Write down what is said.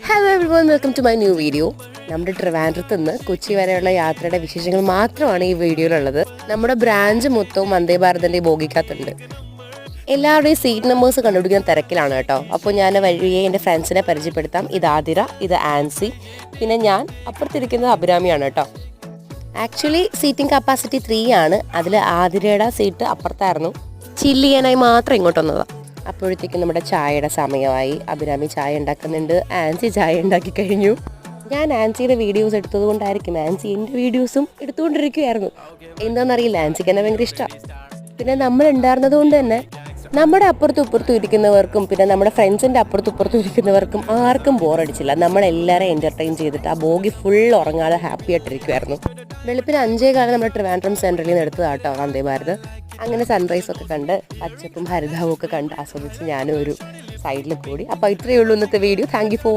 Hello everyone, welcome to my new video. നമ്മുടെ ട്രിവാൻഡ്രത്ത് നിന്ന് കൊച്ചി വരെയുള്ള യാത്രയുടെ വിശേഷങ്ങൾ മാത്രമാണ് ഈ വീഡിയോയിലുള്ളത്. നമ്മുടെ ബ്രാഞ്ച് മൊത്തവും വന്ദേ ഭാരതിൻ്റെ ബോഗിക്കകത്തുണ്ട്. എല്ലാവരുടെയും സീറ്റ് നമ്പേഴ്സ് കണ്ടുപിടിക്കുന്ന തിരക്കിലാണ് കേട്ടോ. അപ്പോൾ ഞാൻ വഴിയെ എൻ്റെ ഫ്രണ്ട്സിനെ പരിചയപ്പെടുത്താം. ഇത് ആതിര, ഇത് ആൻസി, പിന്നെ ഞാൻ അപ്പുറത്തിരിക്കുന്നത് അഭിരാമിയാണ് കേട്ടോ. ആക്ച്വലി സീറ്റിംഗ് കപ്പാസിറ്റി 3 ആണ്. അതിൽ ആതിരയുടെ സീറ്റ് അപ്പുറത്തായിരുന്നു. ചില്ല് ചെയ്യാനായി മാത്രം ഇങ്ങോട്ട് വന്നതാണ്. അപ്പോഴത്തേക്കും നമ്മുടെ ചായയുടെ സമയമായി. അഭിരാമി ചായ ഉണ്ടാക്കുന്നുണ്ട്, ആൻസി ചായ ഉണ്ടാക്കി കഴിഞ്ഞു. ഞാൻ ആൻസിയുടെ വീഡിയോസ് എടുത്തത് കൊണ്ടായിരിക്കും ആൻസി എൻ്റെ വീഡിയോസും എടുത്തുകൊണ്ടിരിക്കുകയായിരുന്നു. എന്താണെന്നറിയില്ല, ആൻസിക്ക് എന്നെ ഭയങ്കര ഇഷ്ടമാണ്. പിന്നെ നമ്മൾ ഉണ്ടായിരുന്നത് കൊണ്ട് തന്നെ നമ്മുടെ അപ്പുറത്തും ഇപ്പുറത്തും ഇരിക്കുന്നവർക്കും പിന്നെ നമ്മുടെ ഫ്രണ്ട്സിൻ്റെ അപ്പുറത്തും ഇപ്പുറത്തും ഇരിക്കുന്നവർക്കും ആർക്കും ബോറടിച്ചില്ല. നമ്മളെല്ലാവരെയും എൻ്റർടൈൻ ചെയ്തിട്ട് ആ ബോഗി ഫുൾ ഉറങ്ങാതെ ഹാപ്പി ആയിട്ടിരിക്കുമായിരുന്നു. വെളുപ്പിന് 5:15 നമ്മുടെ ട്രിവാൻഡ്രം സെൻട്രലിൽ നിന്ന് എടുത്തതാട്ടോ വന്ദേ ഭാരത്. അങ്ങനെ സൺറൈസൊക്കെ കണ്ട് പച്ചപ്പും ഹരിതാവും ഒക്കെ കണ്ട് ആസ്വദിച്ച് ഞാനും ഒരു സൈഡിൽ കൂടി. അപ്പോൾ ഇത്രയേ ഉള്ളൂ ഇന്നത്തെ വീഡിയോ. Thank you for